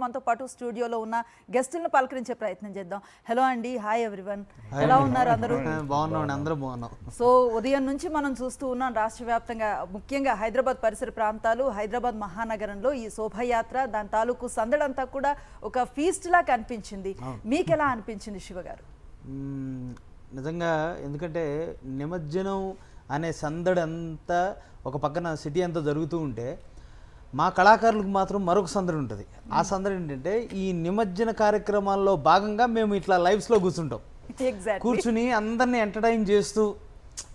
మనతో పాటు స్టూడియోలో ఉన్న గెస్టులను పలకరించే ప్రయత్నం చేద్దాం. హలో అండి, హాయ్ ఎవ్రీవన్, ఎలా ఉన్నారు అందరూ? బాగున్నాం, అందరూ బాగున్నాం. సో ఉదయం నుంచి మనం చూస్తూ ఉన్నాం రాష్ట్ర వ్యాప్తంగా, ముఖ్యంగా హైదరాబాద్ పరిసర ప్రాంతాలు, హైదరాబాద్ మహానగరంలో ఈ శోభయాత్ర, దాని తాలూకు సందడంతా కూడా ఒక ఫీస్ట్ లా కనిపించింది. మీకు ఎలా అనిపించింది శివ గారు? నిజంగా, ఎందుకంటే నిమజ్జనం అనే సందడంతా ఒక పక్కన సిటీ అంతా జరుగుతూ ఉంటే మా కళాకారులకు మాత్రం మరొక సందడి ఉంటుంది. ఆ సందడి ఏంటంటే ఈ నిమజ్జన కార్యక్రమాల్లో భాగంగా మేము ఇట్లా లైవ్స్లో కూర్చుంటాం. కూర్చుని అందరినీ ఎంటర్టైన్ చేస్తూ,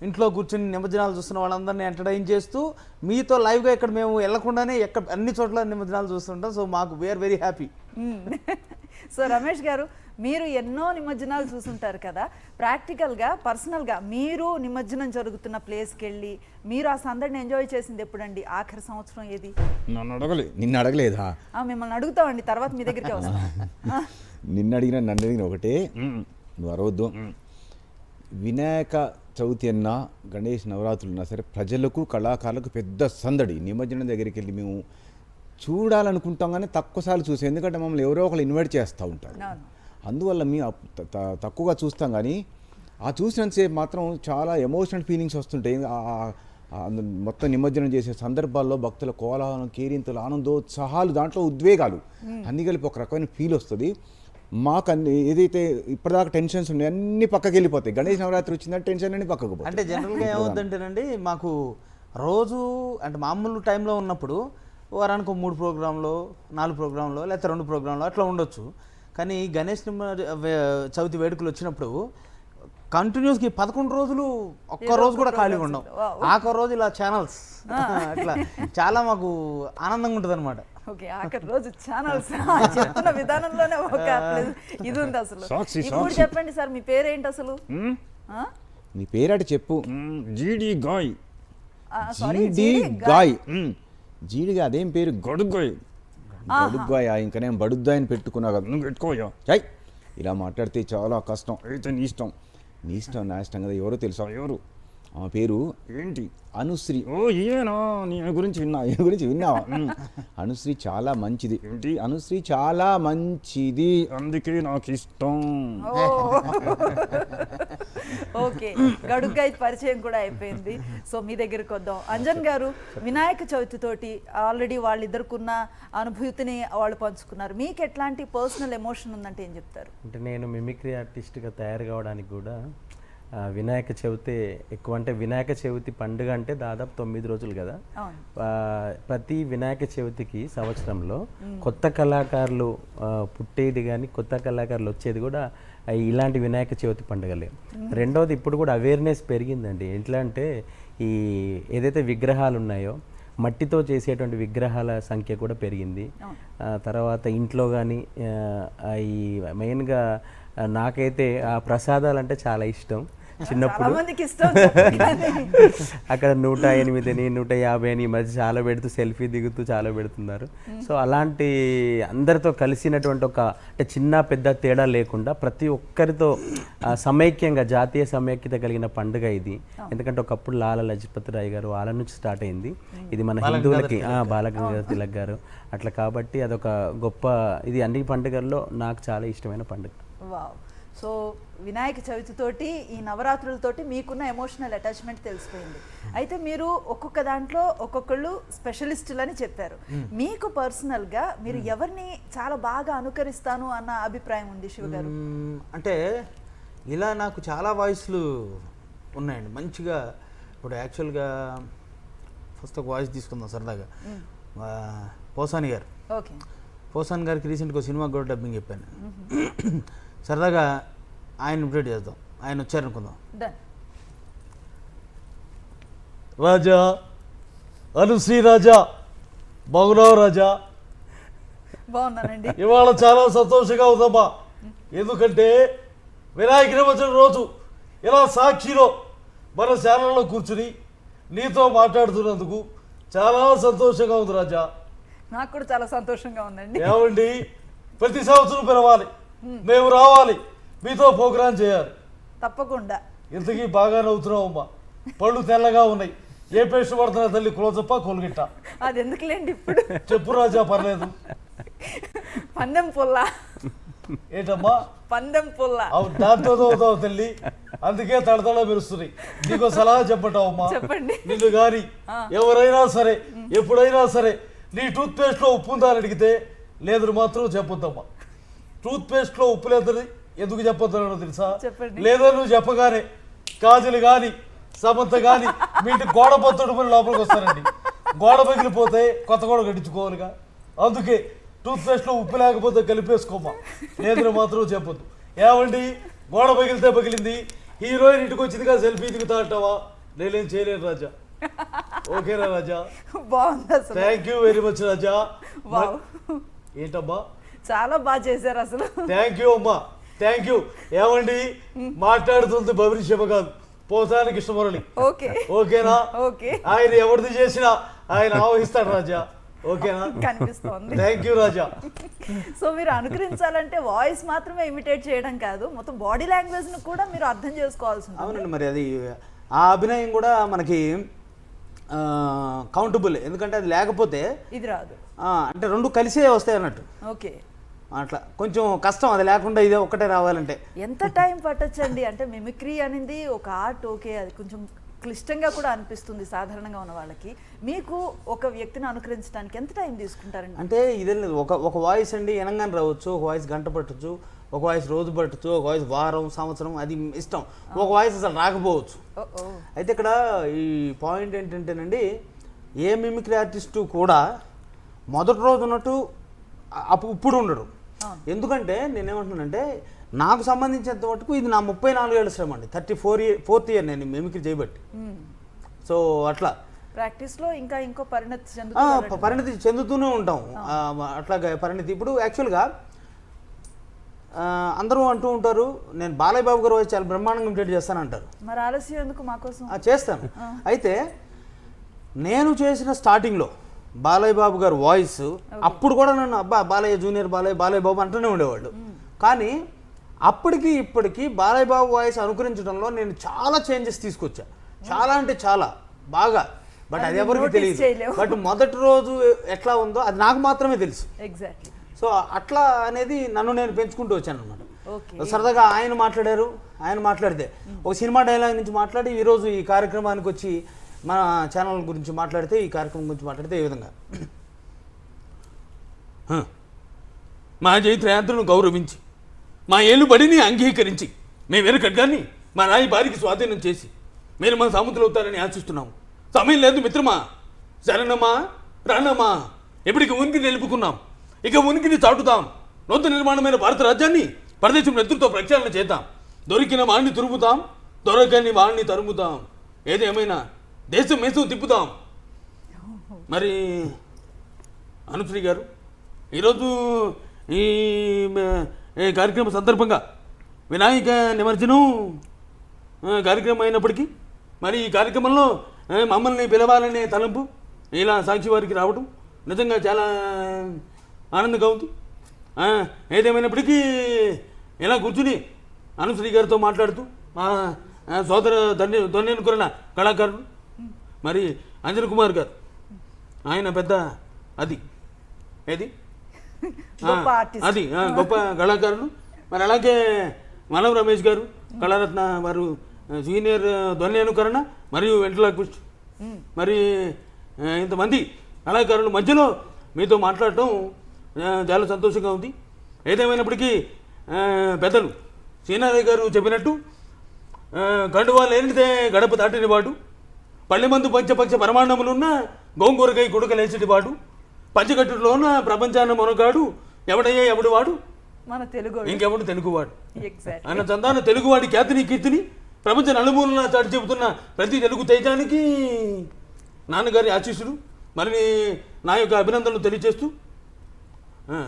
ఇంట్లో కూర్చుని నిమజ్జనాలు చూస్తున్న వాళ్ళందరినీ ఎంటర్టైన్ చేస్తూ మీతో లైవ్గా ఇక్కడ మేము వెళ్లకుండానే అన్ని చోట్ల నిమజ్జనాలు చూస్తుంటాం. సో మాకు we are very happy. So Ramesh garu, మీరు ఎన్నో నిమజ్జనాలు చూసుంటారు కదా, ప్రాక్టికల్గా పర్సనల్గా మీరు నిమజ్జనం జరుగుతున్న ప్లేస్కి వెళ్ళి మీరు ఆ సందడిని ఎంజాయ్ చేసింది ఎప్పుడండి? ఆఖరి సంవత్సరం ఏది? నిన్ను అడగలేదా? మిమ్మల్ని అడుగుతామండి, తర్వాత మీ దగ్గరికి వస్తాం. నన్ను అడిగిన ఒకటే, నువ్వు అరవద్దు. వినాయక చవితి అన్నా, గణేష్ నవరాత్రులు ఉన్నా సరే ప్రజలకు, కళాకారులకు పెద్ద సందడి. నిమజ్జనం దగ్గరికి వెళ్ళి మేము చూడాలనుకుంటాం కానీ తక్కువసార్లు చూసాం, ఎందుకంటే మమ్మల్ని ఎవరో ఒకరు ఇన్వైట్ చేస్తూ ఉంటారు. అందువల్ల మేము తక్కువగా చూస్తాం. కానీ ఆ చూసినంతసేపు మాత్రం చాలా ఎమోషనల్ ఫీలింగ్స్ వస్తుంటాయి. మొత్తం నిమజ్జనం చేసే సందర్భాల్లో భక్తుల కోలాహలం, కేరింతలు, ఆనందోత్సాహాలు, దాంట్లో ఉద్వేగాలు అన్నీ కలిపి ఒక రకమైన ఫీల్ వస్తుంది. మాకు అన్ని ఏదైతే ఇప్పటిదాకా టెన్షన్స్ ఉన్నాయి అన్నీ పక్కకి వెళ్ళిపోతాయి. గణేష్ నవరాత్రి వచ్చిందంటే టెన్షన్ అన్ని పక్కకు పోతాయి. అంటే జనరల్గా ఏమవుతుందంటేనండి, మాకు రోజు అంటే మామూలు టైంలో ఉన్నప్పుడు వారానికి 3 ప్రోగ్రాంలో, 4 ప్రోగ్రాంలో, లేకపోతే 2 ప్రోగ్రాంలో అట్లా ఉండొచ్చు. కానీ గణేష్ చవితి వేడుకలు వచ్చినప్పుడు కంటిన్యూస్గా 11 రోజులు ఒక్క రోజు కూడా ఖాళీగా ఉండవు. ఆఖరి రోజు ఇలా ఛానల్స్ అట్లా చాలా మాకు ఆనందంగా ఉంటుంది అనమాట. ఓకే, ఆఖరి రోజు ఛానల్స్ చెప్తున్న విధానంలోనే ఒక ఇది ఉంది అసలు. ఇప్పుడు చెప్పండి సార్, మీ పేరేంటి అసలు? నీ పేరట చెప్పు. జీడి గాయ్. జీడిగా అదేం పేరు? గడుగ్గాయ్. గడుగ్గాయ, ఇంకా నేను బడుద్దాయని పెట్టుకున్నా కదా. నువ్వు పెట్టుకోయా. ఇలా మాట్లాడితే చాలా కష్టం. అయితే నీ ఇష్టం. నీ ఇష్టం నా ఇష్టం కదా. ఎవరో తెలుసా? ఎవరు? ఆమె పేరు ఏంటి? అనుశ్రీ. ఓ ఈయనా? నీ గురించి విన్నావా? అనుశ్రీ చాలా మంచిది. ఏంటి? అనుశ్రీ చాలా మంచిది, అందుకే నాకు ఇష్టం. ఓకే, గడుగ్గాయ పరిచయం కూడా అయిపోయింది. సో మీ దగ్గరికి వద్దాం. అంజన్ గారు, వినాయక చవితి తోటి ఆల్రెడీ వాళ్ళిద్దరుకున్న అనుభూతిని వాళ్ళు పంచుకున్నారు. మీకు ఎట్లాంటి పర్సనల్ ఎమోషన్ ఉందంటే ఏం చెప్తారు? అంటే నేను మిమిక్రీ ఆర్టిస్ట్గా తయారు కావడానికి కూడా వినాయక చవితి ఎక్కువ. అంటే వినాయక చవితి పండుగ అంటే దాదాపు 9 రోజులు కదా. ప్రతి వినాయక చవితికి సంవత్సరంలో కొత్త కళాకారులు పుట్టేది కానీ కొత్త కళాకారులు వచ్చేది కూడా ఇలాంటి వినాయక చవితి పండుగలే. రెండవది, ఇప్పుడు కూడా అవేర్నెస్ పెరిగిందండి. ఎట్లా అంటే ఈ ఏదైతే విగ్రహాలు ఉన్నాయో మట్టితో చేసేటువంటి విగ్రహాల సంఖ్య కూడా పెరిగింది. తర్వాత ఇంట్లో కానీ ఈ మెయిన్గా నాకైతే ఆ ప్రసాదాలు అంటే చాలా ఇష్టం. చిన్నప్పుడు అక్కడ 108 అని 150 అని మధ్య చాలా పెడుతూ సెల్ఫీ దిగుతూ చాలా పెడుతున్నారు. సో అలాంటి అందరితో కలిసినటువంటి ఒక అంటే చిన్న పెద్ద తేడా లేకుండా ప్రతి ఒక్కరితో సమైక్యంగా జాతీయ సమైక్యత కలిగిన పండుగ ఇది. ఎందుకంటే ఒకప్పుడు లాలా లజపతి రాయ్ గారు వాళ్ళ నుంచి స్టార్ట్ అయింది. ఇది మన హిందువులకి బాలగంగాధర తిలక్ గారు అట్లా. కాబట్టి అదొక గొప్ప ఇది. అన్ని పండుగల్లో నాకు చాలా ఇష్టమైన పండుగ. సో వినాయక చవితితోటి, ఈ నవరాత్రులతోటి మీకున్న ఎమోషనల్ అటాచ్మెంట్ తెలిసిపోయింది. అయితే మీరు ఒక్కొక్క దాంట్లో ఒక్కొక్కళ్ళు స్పెషలిస్టులని చెప్పారు. మీకు పర్సనల్గా మీరు ఎవరిని చాలా బాగా అనుకరిస్తాను అన్న అభిప్రాయం ఉంది శివ గారు? అంటే ఇలా నాకు చాలా వాయిస్లు ఉన్నాయండి మంచిగా. ఇప్పుడు యాక్చువల్గా ఫస్ట్ ఒక వాయిస్ తీసుకుందాం సరదాగా. పోసాని గారు. ఓకే, పోసాని గారికి రీసెంట్గా సినిమా కూడా డబ్బింగ్ చెప్పాను. సరదాగా ఆయన ఇంప్లీట్ చేద్దాం. ఆయన వచ్చారనుకుందాం. రాజా, అనుశ్రీ రాజా, బాగున్నావు రాజా? బాగున్నానండి. ఇవాళ చాలా సంతోషంగా ఉందమ్మా. ఎందుకంటే వినాయక నిమజ్జనం రోజు ఇలా సాక్షిలో మన ఛానల్లో కూర్చుని నీతో మాట్లాడుతున్నందుకు చాలా సంతోషంగా ఉంది రాజా. నాకు కూడా చాలా సంతోషంగా ఉందండి. ఏమండి, ప్రతి సంవత్సరం పిలవాలి, మేము రావాలి, మీతో ప్రోగ్రాం చేయాలి. తప్పకుండా. ఇంతకీ బాగా నవ్వుతున్నావమ్మా. పళ్ళు తెల్లగా ఉన్నాయి. ఏ పేస్ట్ పడుతున్నా తల్లి? క్లోజప్ప, కోల్గిట్ట? అది ఎందుకులేండి ఇప్పుడు. చెప్పు రాజా, పర్లేదు. పందెం పుల్ల. ఏంటమ్మా పందెం పుల్ల. అవు దాంతో అవుతావు తల్లి, అందుకే తడతడ మెరుస్తున్నాయి. నీకు సలహా చెప్పటమ్మా, చెప్పండి. నిన్ను గాని ఎవరైనా సరే ఎప్పుడైనా సరే నీ టూత్ పేస్ట్ లో ఉప్పు ఉందా అని అడిగితే లేదని మాత్రం చెప్పొద్దమ్మా. టూత్ పేస్ట్ లో ఉప్పు లేదని ఎందుకు చెప్పొద్దనో తెలుసా? చెప్పండి. లేదా నువ్వు చెప్పగానే కాజులు గాని సమంత గాని మీ ఇంటి గోడ పొత్తుడు పని లోపలికి వస్తారండి. గోడ పగిలిపోతే కొత్త గోడ కట్టించుకోవాలిగా. అందుకే టూత్ పేస్ట్ లో ఉప్పు లేకపోతే కలిపేసుకోమా, లేదని మాత్రం చెప్పొద్దు. ఏమండి గోడ పగిలితే పగిలింది, హీరోయిన్ ఇంటికి వచ్చిందిగా సెల్ఫీ దిగుతా అంటావా? నేనేం చేయలేను రాజా. ఓకేనా రాజా? బాగుంది అసలు. Thank you very much Raja. Wow. ఏంటమ్మా? చాలా బాగా చేశారు అసలు. థ్యాంక్ యూ అమ్మా, థ్యాంక్ యూ. ఏమండి మాట్లాడుతుంది భవిని శివ కాదు, పోతానికి కృష్ణమురళి. ఓకే ఓకేనా? ఓకే ఆయన ఎవరిది చేసినా ఆయన ఆవహిస్తాడు రాజా. ఓకేనా? కనిపిస్తోంది. Thank you Raja. సో మీరు అనుకరించాలంటే వాయిస్ మాత్రమే ఇమిటేట్ చేయడం కాదు, మొత్తం బాడీ లాంగ్వేజ్ ను కూడా మీరు అర్థం చేసుకోవాల్సి ఉంటుంది. అవునండి, మరి అది ఆ అభినయం కూడా మనకి కౌంటబుల్, ఎందుకంటే అది లేకపోతే ఇది రాదు. అంటే రెండు కలిసే వస్తాయి అన్నట్టు. ఓకే, అట్లా కొంచెం కష్టం, అది లేకుండా ఇదే ఒక్కటే రావాలంటే. ఎంత టైం పట్టొచ్చండి? అంటే మిమిక్రీ అనేది ఒక ఆర్ట్. ఓకే, అది కొంచెం క్లిష్టంగా కూడా అనిపిస్తుంది సాధారణంగా ఉన్న వాళ్ళకి. మీకు ఒక వ్యక్తిని అనుకరించడానికి ఎంత టైం తీసుకుంటారండి? అంటే ఇదే లేదు, ఒక వాయిస్ అండి ఎనంగానే రావచ్చు, ఒక వాయిస్ గంట పట్టచ్చు, ఒక వాయిస్ రోజు పట్టచ్చు, ఒక వాయిస్ వారం సంవత్సరం, అది ఇష్టం. ఒక వాయిస్ అసలు రాకపోవచ్చు. అయితే ఇక్కడ ఈ పాయింట్ ఏంటంటేనండి, ఏ మిమిక్రీ ఆర్టిస్టు కూడా మొదటి రోజు ఉన్నట్టు ఇప్పుడు ఉండడు. ఎందుకంటే నేనేమంటున్నానంటే, నాకు సంబంధించినంత మటుకు ఇది నా 34 ఏళ్ళ శ్రమ అండి. 4th ఇయర్ నేను మిమిక్రీ చేయబట్టి. సో అట్లా ప్రాక్టీస్లో ఇంకా ఇంకో పరిణతి చెందుతూనే ఉంటాం. అట్లాగే పరిణతి ఇప్పుడు యాక్చువల్గా అందరూ అంటూ ఉంటారు, నేను బాలయ్య బాబు గారు వాయిస్ చాలా బ్రహ్మాండంగా ఇమిటేట్ చేస్తాను అంటారు. మరి ఆలస్యం ఎందుకు మాకోసం? చేస్తాను. అయితే నేను చేసిన స్టార్టింగ్లో బాలయ్య బాబు గారు వాయిస్ అప్పుడు కూడా నన్ను అబ్బా బాలయ్య జూనియర్ బాలయ్య బాబు అంటూనే ఉండేవాళ్ళు. కానీ అప్పటికి ఇప్పటికి బాలయ్య బాబు వాయిస్ అనుకరించడంలో నేను చాలా చేంజెస్ తీసుకొచ్చా, చాలా అంటే చాలా బాగా. బట్ అది ఎవరికి తెలియదు. బట్ మొదటి రోజు ఎట్లా ఉందో అది నాకు మాత్రమే తెలుసు. ఎగ్జాక్ట్లీ. సో అట్లా అనేది నన్ను నేను పెంచుకుంటూ వచ్చాను అనమాట. సరదాగా ఆయన మాట్లాడారు, ఆయన మాట్లాడితే ఒక సినిమా డైలాగ్ నుంచి మాట్లాడి ఈరోజు ఈ కార్యక్రమానికి వచ్చి మన ఛానల్ గురించి మాట్లాడితే, ఈ కార్యక్రమం గురించి మాట్లాడితే ఈ విధంగా మా జైత్రయాత్రను గౌరవించి, మా ఏలుబడిని అంగీకరించి, మేము వెనకడ్గాన్ని మా నాయి భార్యకి స్వాధీనం చేసి మీరు మన సాముద్రులు అవుతారని ఆశిస్తున్నాము. సమయం లేదు మిత్రమా, శరణమ్మా రానమ్మా, ఎప్పటికి ఉనికి నిలుపుకున్నాం, ఇక ఉనికిని చాటుతాం. నూతన నిర్మాణమైన భారత రాజ్యాన్ని పరదేశం నెతృత్వ ప్రక్షాళన చేద్దాం. దొరికిన వాణ్ణి తురుముతాం, దొరకని వాణ్ణి తరుముతాం. ఏదేమైనా దేశం మేసం తిప్పుతాం. మరి అనుశ్రీ గారు, ఈరోజు ఈ కార్యక్రమం సందర్భంగా వినాయక నిమజ్జనం కార్యక్రమం అయినప్పటికీ మరి ఈ కార్యక్రమంలో మమ్మల్ని పిలవాలనే తలంపు ఇలా సాక్షి వారికి రావడం నిజంగా చాలా ఆనందంగా ఉంది. ఏదేమైనప్పటికీ ఇలా కూర్చుని అనుశ్రీ గారితో మాట్లాడుతూ మా సోదర దొన్నెనుకున్న కళాకారుడు మరి అంజన్ కుమార్ గారు, ఆయన పెద్ద అది గొప్ప కళాకారులు. మరి అలాగే మానవ రమేష్ గారు, కళారత్న వారు సీనియర్ ధ్వని అనుకరణ మరియు వెంట్రలాక్విస్ట్, మరి ఇంతమంది కళాకారుల మధ్యలో మీతో మాట్లాడటం చాలా సంతోషంగా ఉంది. ఏదేమైనప్పటికీ పెద్దలు సీనారాయణ గారు చెప్పినట్టు గడువా లేనిదే గడప దాటిన వాడు, పల్లె మందు పంచపక్ష పరమాణములున్న గోంగూరకై గుడక లేచటి వాడు, పంచగట్టులోన ప్రపంచాన మొనగాడు, ఎవడయ్యా ఎవడు వాడు మన తెలుగు, ఇంకెవడు తెలుగువాడు అన్న చందాన తెలుగువాడి ఖ్యాతిని కీర్తిని ప్రపంచ నలుమూలన చాటి చెబుతున్న ప్రతి తెలుగు తేజానికి నాన్నగారి ఆశీస్సులు, మరి నా యొక్క అభినందనలు తెలియజేస్తూ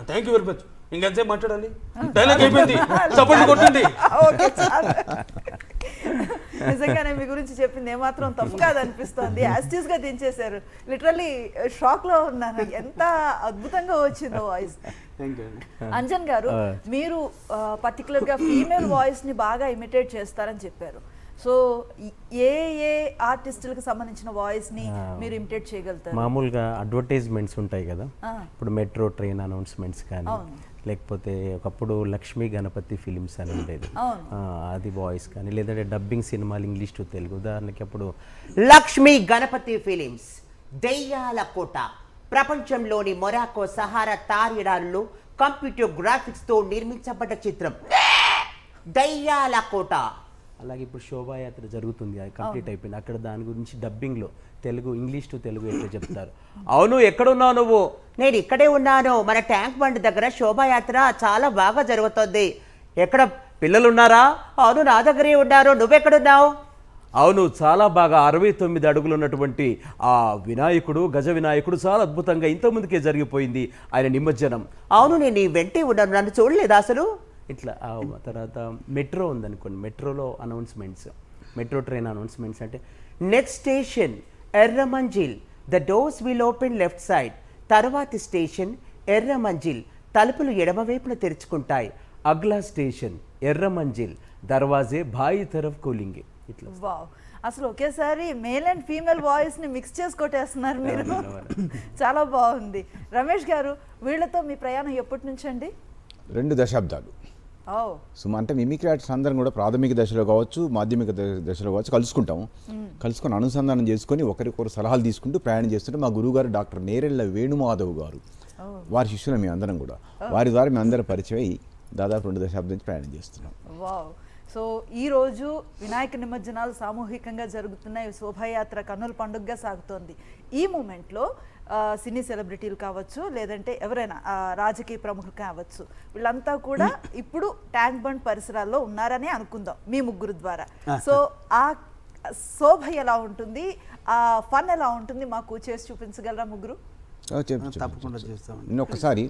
థ్యాంక్ యూ వెరీ మచ్. ఇంకెంతసేపు మాట్లాడాలి? డైలాగ్ అయిపోయింది, సపోర్ట్ కొట్టండి. నిజంగానే మీ గురించి చెప్పింది ఏమాత్రం తప్పు కాదనిపిస్తోంది. యాస్టీస్ గా దించేశారు. లిటరల్లీ షాక్ లో ఉన్నాను, ఎంత అద్భుతంగా వచ్చిందో వాయిస్. అంజన్ గారు, మీరు పర్టికులర్ గా ఫీమేల్ వాయిస్ ని బాగా ఇమిటేట్ చేస్తారని చెప్పారు. సో ఏ ఏ ఆర్టిస్టులకు సంబంధించిన వాయిస్ ని మీరు ఇమిటేట్ చేయగలుగుతారు? మామూలుగా అడ్వర్టైజ్మెంట్స్ ఉంటాయి కదా, ఆ. ఇప్పుడు మెట్రో ట్రైన్ అనౌన్స్మెంట్స్ కానీ, అవును. లేకపోతే ఒకప్పుడు లక్ష్మీ గణపతి ఫిలిమ్స్ అని ఉండేది, అవును. అది వాయిస్ కానీ, లేదంటే డబ్బింగ్ సినిమాలు ఇంగ్లీష్ టు తెలుగు. ఉదాహరణకి అప్పుడు లక్ష్మీ గణపతి ఫిలిమ్స్ దెయ్యాల కోట ప్రపంచంలోని మొరాకో సహారా తార్యడాల్లో కంప్యూటర్ గ్రాఫిక్స్ తో నిర్మించబడ్డ చిత్రం దెయ్యాల కోట. అలాగే ఇప్పుడు శోభాయాత్ర జరుగుతుంది, అది కంప్లీట్ అయిపోయింది. అక్కడ దాని గురించి డబ్బింగ్లో తెలుగు ఇంగ్లీష్ టు తెలుగు ఎట్లా చెప్తారు. అవును, ఎక్కడున్నావు నువ్వు? నేను ఇక్కడే ఉన్నాను, మన ట్యాంక్ బండ్ దగ్గర శోభాయాత్ర చాలా బాగా జరుగుతుంది. ఎక్కడ పిల్లలు ఉన్నారా? అవును, నా దగ్గరే ఉన్నారు. నువ్వెక్కడున్నావు? అవును, చాలా బాగా 69 అడుగులు ఉన్నటువంటి ఆ వినాయకుడు, గజ వినాయకుడు చాలా అద్భుతంగా ఇంతకుముందుకే జరిగిపోయింది ఆయన నిమజ్జనం. అవును, నేను నీ వెంటే ఉన్నాను, నన్ను చూడలేదా అసలు? ఇట్లా తర్వాత మెట్రో ఉందనుకోండి, మెట్రోలో అనౌన్స్మెంట్స్, మెట్రో ట్రైన్ అనౌన్స్మెంట్స్ అంటే next station Erram Manzil, the doors will open left side. తర్వాతి స్టేషన్ ఎర్రమంజిల్, తలుపులు ఎడమవైపున తెరుచుకుంటాయి. అగ్లా స్టేషన్ ఎర్రమంజిల్, దర్వాజే బాయి తరఫ్ కూలింగ్. ఇట్లా వావ్, అసలు ఒకేసారి మేల్ అండ్ ఫీమేల్ వాయిస్ ని మిక్స్ చేసి కొట్టేస్తున్నారు మీరు. చాలా బాగుంది. రమేష్ గారు, వీళ్ళతో మీ ప్రయాణం ఎప్పటి నుంచి అండి? 2 దశాబ్దాలు. ఓ, అంటే మిమిక్రీ ఆర్టిస్ట్ అందరం కూడా ప్రాథమిక దశలో కావచ్చు, మాధ్యమిక దశలో కావచ్చు కలుసుకుంటాము. కలుసుకొని అనుసంధానం చేసుకొని ఒకరికొకరు సలహాలు తీసుకుంటూ ప్రయాణం చేస్తుంటే మా గురువుగారు డాక్టర్ నేరెళ్ళ వేణుమాధవ్ గారు, వారి శిష్యులు మేము అందరం కూడా, వారి ద్వారా మేము అందరం పరిచయం అయ్యి దాదాపు 2 దశాబ్దం నుంచి ప్రయాణం చేస్తున్నాం. వావ్. సో ఈరోజు వినాయక నిమజ్జనాలు సామూహికంగా జరుగుతున్నాయి, శోభాయాత్ర కన్నుల పండుగగా సాగుతోంది. ఈ మూమెంట్లో సినీ సెలబ్రిటీలు కావచ్చు, లేదంటే ఎవరైనా రాజకీయ ప్రముఖులు కావచ్చు, వీళ్ళంతా కూడా ఇప్పుడు ట్యాంక్ బండ్ పరిసరాల్లో ఉన్నారని అనుకుందాం మీ ముగ్గురు ద్వారా. సో ఆ శోభ ఎలా ఉంటుంది, ఆ ఫన్ ఎలా ఉంటుంది, మాకు చేసి చూపించగలరా ముగ్గురు? తప్పకుండా చేస్తాం. నిన్న ఒక్కసారి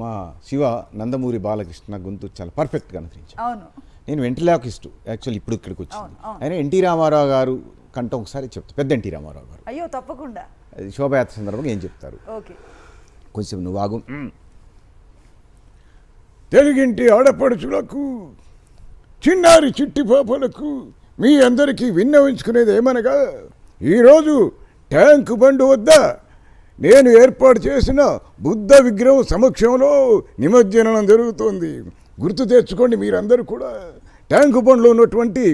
మా శివ నందమూరి బాలకృష్ణ గొంతు చాలా పర్ఫెక్ట్గా అనుకరించాను. అవును, నేను వెంట్రులాకిస్ట్ యాక్చువల్లీ ఇప్పుడు ఇక్కడికి వచ్చింది. అవును. ఆయన ఎన్టీ రామారావు గారు కంటే ఒకసారి చెప్తా, పెద్ద ఎన్టీ రామారావు గారు. అయ్యో తప్పకుండా. అది శోభయాత్ర సందర్భంగా ఏం చెప్తారు? ఓకే, కొంచెం నువ్వు ఆగు. తెలుగింటి ఆడపడుచులకు, చిన్నారి చిట్టి పాపలకు మీ అందరికీ విన్నవించుకునేది ఏమనగా, ఈరోజు ట్యాంక్ బండ్ వద్ద నేను ఏర్పాటు చేసిన బుద్ధ విగ్రహం సమక్షంలో నిమజ్జనం జరుగుతోంది. గుర్తు తెచ్చుకోండి మీరందరూ కూడా. ట్యాంక్ బండ్లో ఉన్నటువంటి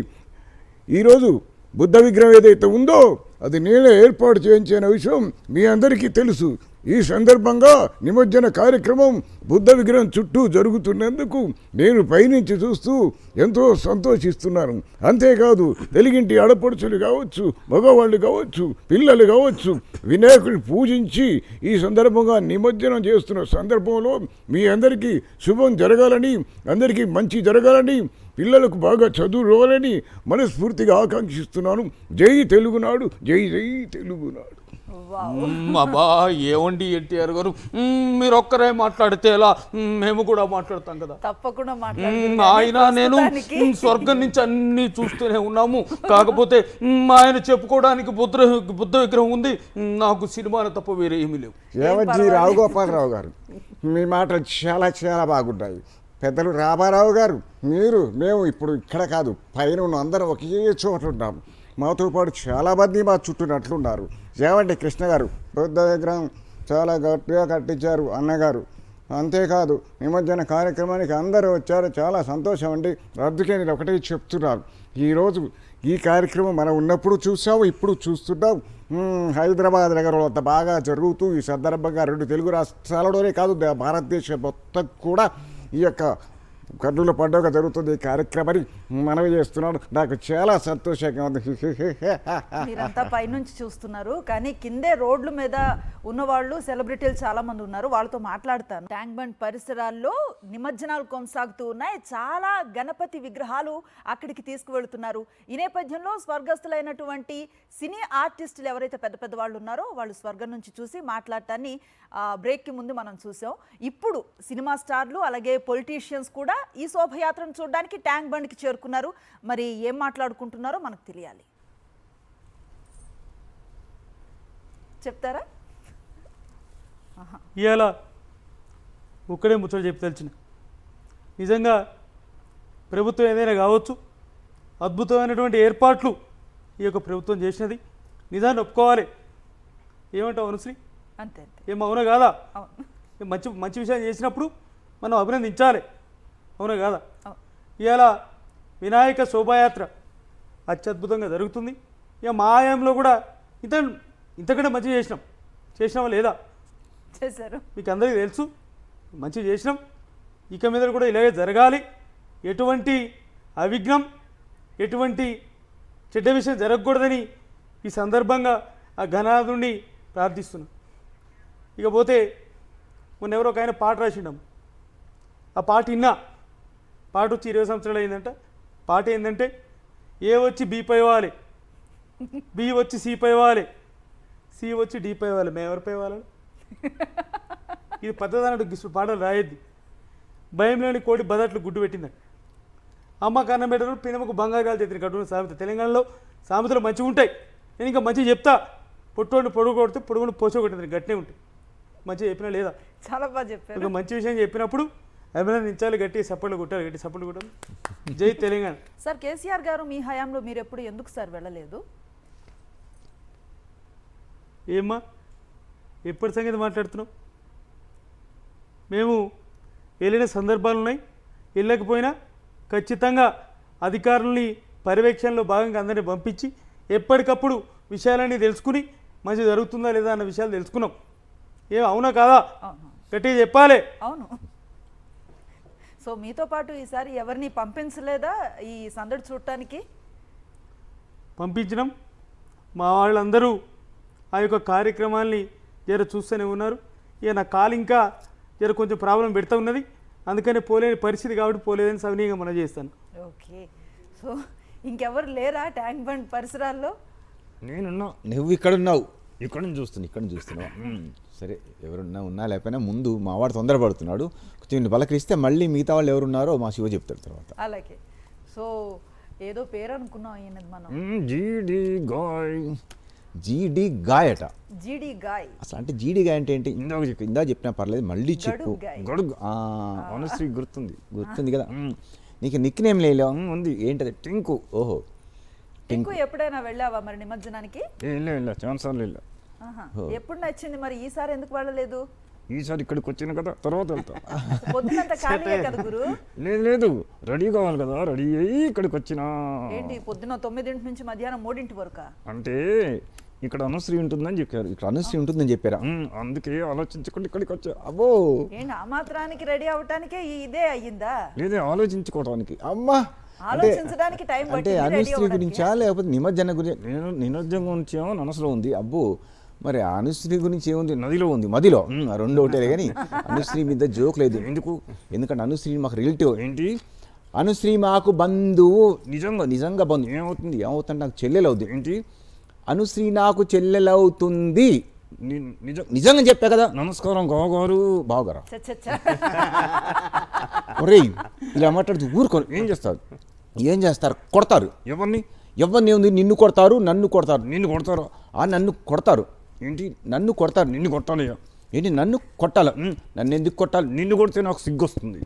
ఈరోజు బుద్ధ విగ్రహం ఏదైతే ఉందో అది నేనే ఏర్పాటు చేయించిన విషయం మీ అందరికీ తెలుసు. ఈ సందర్భంగా నిమజ్జన కార్యక్రమం బుద్ధ విగ్రహం చుట్టూ జరుగుతున్నందుకు నేను పైనుంచి చూస్తూ ఎంతో సంతోషిస్తున్నాను. అంతేకాదు, తెలుగింటి ఆడపడుచులు కావచ్చు, మగవాళ్ళు కావచ్చు, పిల్లలు కావచ్చు, వినాయకుడిని పూజించి ఈ సందర్భంగా నిమజ్జనం చేస్తున్న సందర్భంలో మీ అందరికీ శుభం జరగాలని, అందరికీ మంచి జరగాలని, పిల్లలకు బాగా చదువు రావాలని మనస్ఫూర్తిగా ఆకాంక్షిస్తున్నాను. జై తెలుగునాడు, జై జై తెలుగునాడు. అబ్బా, ఏమండి ఎన్టీఆర్ గారు, మీరు ఒక్కరే మాట్లాడితే ఎలా, మేము కూడా మాట్లాడతాం కదా. తప్పకుండా ఆయన నేను స్వర్గం నుంచి అన్ని చూస్తూనే ఉన్నాము. కాకపోతే ఆయన చెప్పుకోవడానికి బుద్ధ విగ్రహం ఉంది, నాకు సినిమాను తప్ప వేరే ఏమీ లేవు. ఏమజ్జి రావుగోపాలరావు గారు, మీ మాటలు చాలా చాలా బాగుంటాయి. పెద్దలు రామారావు గారు, మేము ఇప్పుడు ఇక్కడ కాదు, పైన ఉన్న అందరం ఒకే చోట ఉన్నాం. మాతో పాటు చాలామంది మా చుట్టూనట్లున్నారు. ఏమండి కృష్ణ గారు, బుద్ధ విగ్రహం చాలా గట్టిగా కట్టించారు అన్నగారు. అంతేకాదు, నిమజ్జన కార్యక్రమానికి అందరూ వచ్చారు, చాలా సంతోషం అండి. అందుకే నేను ఒకటే చెప్తున్నాను, ఈరోజు ఈ కార్యక్రమం మనం ఉన్నప్పుడు చూసాము, ఇప్పుడు చూస్తున్నాం. హైదరాబాద్ నగరంలో అంత బాగా జరుగుతూ ఈ సందర్భంగా 2 తెలుగు రాష్ట్రాలలోనే కాదు, భారతదేశం మొత్తం కూడా ఈ యొక్క కన్నుల పండుగ జరుగుతుంది. ఈ కార్యక్రమాన్ని మనవి చేస్తున్నాను. నాకు చాలా సంతోషంగా ఉంది. మీరంతా పైనుంచి చూస్తున్నారు, కానీ కిందే రోడ్ల మీద ఉన్నవాళ్ళు సెలబ్రిటీలు చాలా మంది ఉన్నారు, వాళ్ళతో మాట్లాడతాను. ట్యాంక్ బండ్ పరిసరాల్లో నిమజ్జనాలు కొనసాగుతూ ఉన్నాయి. చాలా గణపతి విగ్రహాలు అక్కడికి తీసుకువెళ్తున్నారు. ఈ నేపథ్యంలో స్వర్గస్థులైనటువంటి సినీ ఆర్టిస్టులు ఎవరైతే పెద్ద పెద్ద వాళ్ళు ఉన్నారో వాళ్ళు స్వర్గం నుంచి చూసి మాట్లాడటాన్ని బ్రేక్కి ముందు మనం చూసాం. ఇప్పుడు సినిమా స్టార్లు అలాగే పొలిటీషియన్స్ కూడా ఈ శోభయాత్రను చూడడానికి ట్యాంక్ బండ్కి చేరుకున్నారు. మరి ఏం మాట్లాడుకుంటున్నారో మనకు తెలియాలి. చెప్తారా? ఇలా ఒక్కడే ముచ్చట చెప్పి తెలిసిన, నిజంగా ప్రభుత్వం ఏదైనా కావచ్చు, అద్భుతమైనటువంటి ఏర్పాట్లు ఈ యొక్క ప్రభుత్వం చేసినది. నిజాన్ని ఒప్పుకోవాలి. ఏమంటావు అనుశ్రీ? అంతే అంతే. ఏం అవునా కాదా? అవును. మంచి మంచి విషయం చేసినప్పుడు మనం అభినందించాలి. అవునా కాదా? అవును. ఇవాళ వినాయక శోభాయాత్ర అత్యద్భుతంగా జరుగుతుంది. ఇక మా ఆయంలో కూడా ఇంతకంటే మంచి చేసినామా లేదా? చేశారు. మీకు అందరికీ తెలుసు, మంచి చేసినాం. ఇక మీద కూడా ఇలాగే జరగాలి. ఎటువంటి అవిఘ్నం, ఎటువంటి చెడ్డ విషయం జరగకూడదని ఈ సందర్భంగా ఆ ఘనాదుని ప్రార్థిస్తున్నాం. ఇకపోతే మొన్న ఎవరో ఒక ఆయన పాట రాసిండాం. ఆ పాట పాట వచ్చి 20 సంవత్సరాలు అయిందంట. పాట ఏంటంటే, ఏ వచ్చి బి పై వాలి, బి వచ్చి సి పై వాలి, సి వచ్చి డి పై వాలి, మేము ఎవరిపై వాలి? ఇది పద్ధతి అన్నట్టు పాటలు రాయద్ది. భయం లేని కోటి బదట్లు గుడ్డు పెట్టిందంట. అమ్మ కన్నం పెట్టడం పినమకు బంగారాలు తెచ్చిన కట్టుకున్న సామెత. తెలంగాణలో సామెతలు మంచిగా ఉంటాయి. నేను ఇంకా మంచిగా చెప్తా. పొట్టోడిని పొడుగు కొడితే పొడుగును పోసగొట్టింది, గట్టినే ఉంటుంది. మంచిగా చెప్పినా లేదా? చాలా బాగా చెప్పారు. ఒక మంచి విషయం చెప్పినప్పుడు అభినందించాలి, గట్టి సపోర్ట్లు కొట్టాలి, గట్టి సపోర్ట్లు కొట్టాలి. జై తెలంగాణ. సార్, కేసీఆర్ గారు మీ హయాంలో మీరు ఎప్పుడు ఎందుకు సార్ వెళ్ళలేదు? ఏమ్మా ఎప్పటి సంగతి మాట్లాడుతున్నాం? మేము వెళ్ళిన సందర్భాలు ఉన్నాయి. వెళ్ళకపోయినా ఖచ్చితంగా అధికారులని పర్యవేక్షణలో భాగంగా అందరినీ పంపించి ఎప్పటికప్పుడు విషయాలన్నీ తెలుసుకుని మంచి జరుగుతుందా లేదా అన్న విషయాలు తెలుసుకున్నాం. అవునా కాదా? అవును. గట్టిగా చెప్పాలి. అవును. సో మీతో పాటు ఈసారి ఎవరిని పంపించలేదా ఈ సందడి చూడటానికి? పంపించినాం. మా వాళ్ళందరూ ఆ యొక్క కార్యక్రమాల్ని జర చూస్తూనే ఉన్నారు. ఇక నా కాలు ఇంకా జర కొంచెం ప్రాబ్లం పెడతా ఉన్నది, అందుకనే పోలేని పరిస్థితి కాబట్టి పోలేదని సవినీయంగా మనం చేస్తాను. ఓకే. సో ఇంకెవరు లేరా ట్యాంక్ బండ్ పరిసరాల్లో? నేనున్నా, నువ్వు ఇక్కడున్నావు, ఇక్కడ నుంచి చూస్తున్నావు. సరే, ఉన్నా లేకపోయినా ముందు మా వాడు తొందరపడుతున్నాడు. కొంచెం పలకరిస్తే మళ్ళీ మిగతా వాళ్ళు ఎవరున్నారో మా శివ చెప్తాడు తర్వాత. అలాగే. సో ఏదో పేరు అనుకున్నాం ఈయనది మనం. జీడి గాయ్ అట. జీడి గాయ్. అసలు అంటే జీడి గాయ్ అంటే ఏంటి? ఇందా చెప్పినా పర్లేదు, మళ్ళీ చెప్పు. గొడుగు. ఆనెస్ట్లీ గుర్తుంది కదా. నీకు నిక్ నేమ్ లేదు ఉంది, ఏంటది? టింకు. ఓహో, టింకు. ఎప్పుడైనా వెళ్ళావా మరి నిమజ్జనానికి? ఛాన్సార్లు ఎప్పుడు నచ్చింది మరి? ఈసారి ఎందుకు వెళ్ళలేదు? ఈసారి ఇక్కడికి వచ్చిన కదా, తర్వాత వెళ్తా. పొద్దునంత ఖాళీయే కదా గురు? లేదు, రెడీ కావాలి కదా, రెడీ అయ్యి ఇక్కడికి వచ్చినా. ఏంటి పొద్దున 9 నుంచి మధ్యాహ్నం 3 వరకు? అంటే ఇక్కడ అనుశ్రీ ఉంటుందని చెప్పారు. ఇక్కడ అనుశ్రీ ఉంటుందని చెప్పారా? అందుకే ఆలోచించుకుంటే ఇక్కడికి వచ్చా. అబ్బో, ఏంటి ఆ మాత్రానికి రెడీ అవటానికే ఇదే అయ్యిందా? లేదే, ఆలోచించుకోవడానికి. అమ్మా, ఆలోచించడానికి టైం అంటే అనుశ్రీ గురించా లేకపోతే నిమజ్జన గురించి? నేను నిమజ్జనం గురించి ఏమో మనసులో ఉంది. అబ్బో, మరి అనుశ్రీ గురించి ఏముంది? నదిలో ఉంది, మదిలో. రెండు ఒకటే కానీ అనుశ్రీ మీద జోక్ లేదు. ఎందుకంటే అనుశ్రీ మాకు రిలేటివ్. ఏంటి? అనుశ్రీ మాకు బంధువు. నిజంగా బంధువు. ఏమవుతుంది? నాకు చెల్లెలవుద్ది. ఏంటి? అనుశ్రీ నాకు చెల్లెలవుతుంది. నిజంగా చెప్పా కదా. నమస్కారం బావగారు. బావగారా? ఒరేయ్, ఇలా మాట్లాడుతూ ఊరుకోరు. ఏం చేస్తారు? కొడతారు. ఎవరిని ఏముంది? నిన్ను కొడతారు, నన్ను కొడతారు. నిన్ను కొడతారు? నన్ను కొడతారు. ఏంటి? నన్ను కొడతారు. నిన్ను కొట్టాలి. ఏంటి? నన్ను కొట్టాలి? నన్ను ఎందుకు కొట్టాలి? నిన్ను కొడితే నాకు సిగ్గు వస్తుంది.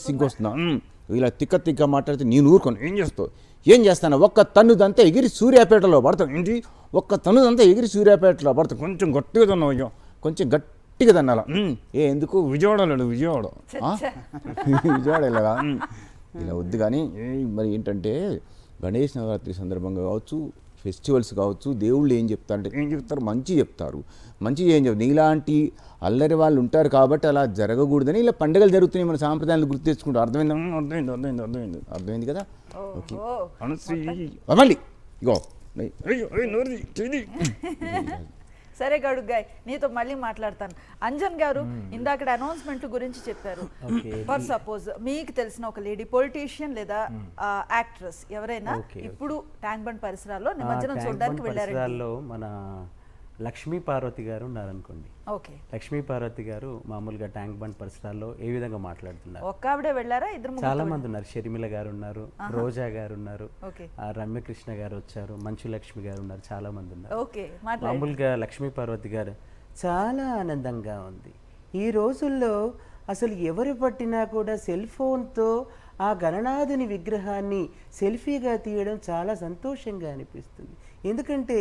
సిగ్గు వస్తుందా? ఇలా తిక్క మాట్లాడితే నేను ఊరుకోను. ఏం చేస్తాను? ఒక్క తన్నుదంతా ఎగిరి సూర్యాపేటలో పడతాను. ఏంటి? ఒక్క తన్నుదంతా ఎగిరి సూర్యాపేటలో పడతాను. కొంచెం గట్టిగా తన్నావు. కొంచెం గట్టిగా తన్నాల. ఎందుకు? విజయవాడ విజయవాడ ఇలాగా ఇలా వద్దు. కానీ మరి ఏంటంటే గణేష్ నవరాత్రి సందర్భంగా కావచ్చు, ఫెస్టివల్స్ కావచ్చు, దేవుళ్ళు ఏం చెప్తారంటే మంచి చెప్తారు. ఏం చెప్తారు? నీలాంటి అల్లరి వాళ్ళు ఉంటారు కాబట్టి అలా జరగకూడదని ఇలా పండుగలు జరుగుతున్నాయి. మన సాంప్రదాయాలు గుర్తు తెచ్చుకుంటారు. అర్థమైంది కదా? ఓకే. మళ్ళీ ఇగో సరే గడుగ్గాయ్, నీతో మళ్ళీ మాట్లాడతాను. అంజన్ గారు ఇందాక అనౌన్స్మెంట్ గురించి చెప్పారు. ఫర్ సపోజ్ మీకు తెలిసిన ఒక లేడీ పొలిటీషియన్ లేదా యాక్ట్రెస్ ఎవరైనా ఇప్పుడు ట్యాంక్ బండ్ పరిసరాల్లో నిమజ్జనం చూడడానికి వెళ్ళారు. మన లక్ష్మీ పార్వతి గారు ఉన్నారనుకోండి. ఓకే. లక్ష్మీ పార్వతి గారు మామూలుగా ట్యాంక్ బండ్ పరిసరాల్లో ఏ విధంగా మాట్లాడుతున్నారు? ఒక్క ఆవిడే వెళ్ళారా? ఇద్దరు చాలా మంది ఉన్నారు. షర్మిల గారు ఉన్నారు, రోజా గారు ఉన్నారు, రమ్యకృష్ణ గారు వచ్చారు, మంచు లక్ష్మి గారు ఉన్నారు, చాలా మంది ఉన్నారు. మామూలుగా లక్ష్మీ పార్వతి గారు చాలా ఆనందంగా ఉంది. ఈ రోజుల్లో అసలు ఎవరు పట్టినా కూడా సెల్ ఫోన్తో ఆ గణనాథుని విగ్రహాన్ని సెల్ఫీగా తీయడం చాలా సంతోషంగా అనిపిస్తుంది. ఎందుకంటే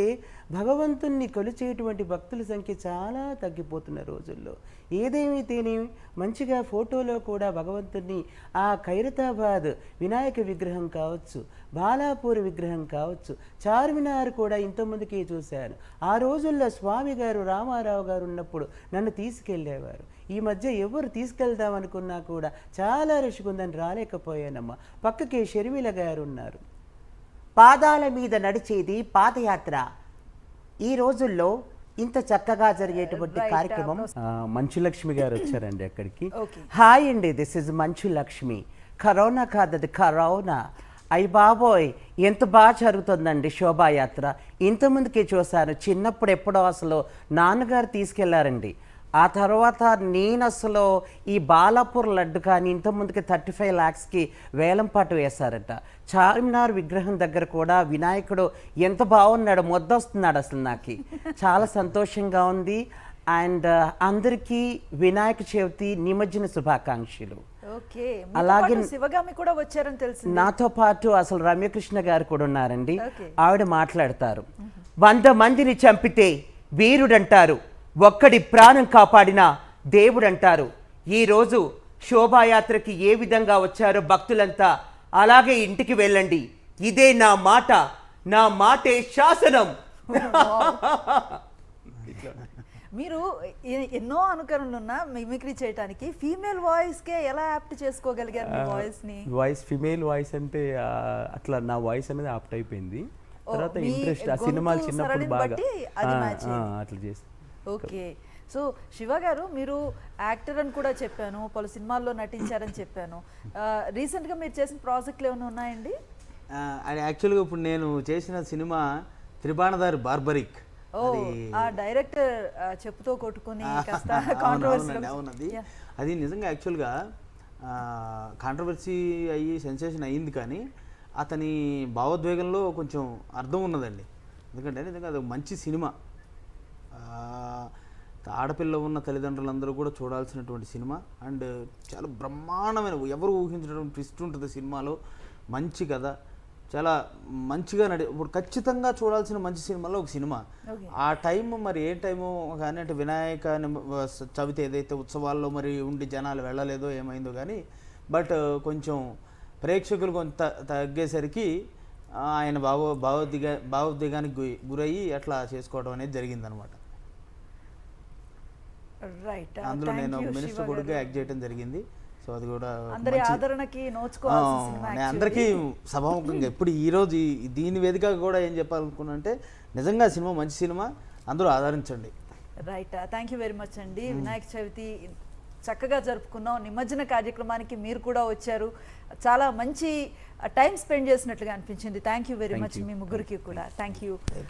భగవంతుణ్ణి కొలిచేటువంటి భక్తుల సంఖ్య చాలా తగ్గిపోతున్న రోజుల్లో ఏదేమైతేనేమి మంచిగా ఫోటోలో కూడా భగవంతుణ్ణి ఆ ఖైరతాబాద్ వినాయక విగ్రహం కావచ్చు, బాలాపూర్ విగ్రహం కావచ్చు, చార్మినార్ కూడా ఇంతమందికి చూశాను. ఆ రోజుల్లో స్వామి గారు రామారావు గారు ఉన్నప్పుడు నన్ను తీసుకెళ్ళేవారు. ఈ మధ్య ఎవరు తీసుకెళ్దాం అనుకున్నా కూడా చాలా రష్ ఉందని రాలేకపోయానమ్మా. పక్కకే షర్మిల గారు ఉన్నారు. పాదాల మీద నడిచేది పాదయాత్ర. ఈ రోజుల్లో ఇంత చక్కగా జరిగేటువంటి కార్యక్రమం. మంచు లక్ష్మి గారు వచ్చారండి అక్కడికి. హాయ్ అండి, this is Manchu Lakshmi. Corona కాదది కరోనా. అయ్య బాబోయ్, ఎంత బాగా జరుగుతుందండి శోభాయాత్ర. ఇంతమందికి చూశాను. చిన్నప్పుడు ఎప్పుడో అసలు నాన్నగారు తీసుకెళ్లారండి. ఆ తర్వాత నేను అసలు ఈ బాలాపూర్ లడ్డు కానీ ఇంతకుముందుకి 35 lakhsకి వేలంపాటు వేశారట. చార్మినార్ విగ్రహం దగ్గర కూడా వినాయకుడు ఎంత బాగున్నాడు, మొద్దొస్తున్నాడు అసలు నాకు. చాలా సంతోషంగా ఉంది. అండ్ అందరికీ వినాయక చవితి నిమజ్జన శుభాకాంక్షలు. అలాగే శివగామి కూడా వచ్చారని తెలిసింది. నాతో పాటు అసలు రమ్యకృష్ణ గారు కూడా ఉన్నారండి. ఆవిడ మాట్లాడతారు. 100 మందిని చంపితే వీరుడంటారు, ఒక్కడి ప్రాణం కాపాడిన దేవుడంటారు. ఈరోజు శోభాయాత్రకి ఏ విధంగా వచ్చారో భక్తులంతా అలాగే ఇంటికి వెళ్ళండి. ఇదే నా మాట, నా మాటే శాసనం. మీరు ఎన్నో అనుకరణలున్నా మిమిక్రీ చేయడానికి ఫీమేల్ వాయిస్కే ఎలా యాప్ట్ చేసుకోగలిగారు మీ వాయిస్ని? వాయిస్ ఫీమేల్ వాయిస్ అంటే అట్లా నా వాయిస్ అనేది యాప్ట్ అయిపోయింది. తర్వాత ఇంట్రెస్ట్ ఆ సినిమాలు చిన్నప్పుడు బాగా అట్లా చేసి. ఓకే. సో శివ గారు, మీరు యాక్టర్ అని కూడా చెప్పాను, పలు సినిమాల్లో నటించారని చెప్పాను. రీసెంట్గా మీరు చేసిన ప్రాజెక్టులు ఏమైనా ఉన్నాయండి? యాక్చువల్గా ఇప్పుడు నేను చేసిన సినిమా త్రిబాణదారి బార్బరిక్. ఆ డైరెక్టర్ చెప్పుతో కొట్టుకుని అవునది. అది నిజంగా యాక్చువల్గా కాంట్రవర్సీ అయ్యి సెన్సేషన్ అయ్యింది, కానీ అతని భావోద్వేగంలో కొంచెం అర్థం ఉన్నదండి. ఎందుకంటే నిజంగా అది మంచి సినిమా. ఆడపిల్ల ఉన్న తల్లిదండ్రులందరూ కూడా చూడాల్సినటువంటి సినిమా. అండ్ చాలా బ్రహ్మాండమైన, ఎవరు ఊహించినటువంటి ట్విస్ట్ ఉంటుంది సినిమాలో. మంచి కథ, చాలా మంచిగా ఇప్పుడు ఖచ్చితంగా చూడాల్సిన మంచి సినిమాలో ఒక సినిమా. ఆ టైం మరి ఏ టైము కానీ అంటే వినాయక చవితి ఏదైతే ఉత్సవాల్లో మరి ఉండి జనాలు వెళ్ళలేదో ఏమైందో కానీ, బట్ కొంచెం ప్రేక్షకులు కొంత తగ్గేసరికి ఆయన భావోద్వేగానికి గురయ్యి అట్లా చేసుకోవడం అనేది జరిగిందనమాట. అందులో నేను మినిస్టర్ కొడుకు యాక్ట్ చేయడం జరిగింది. సో అది కూడా అందరికీ సభాముఖంగా ఇప్పుడు ఈరోజు దీని వేదిక కూడా ఏం చెప్పాలనుకున్నా అంటే, నిజంగా సినిమా మంచి సినిమా, అందరూ ఆదరించండి. Right, thank you very much అండి. వినాయక చవితి చక్కగా జరుపుకున్నాం. నిమజ్జన కార్యక్రమానికి మీరు కూడా వచ్చారు. చాలా మంచి టైం స్పెండ్ చేసినట్లుగా అనిపించింది. థ్యాంక్ యూ వెరీ మచ్ మీ ముగ్గురికి కూడా. Thank you.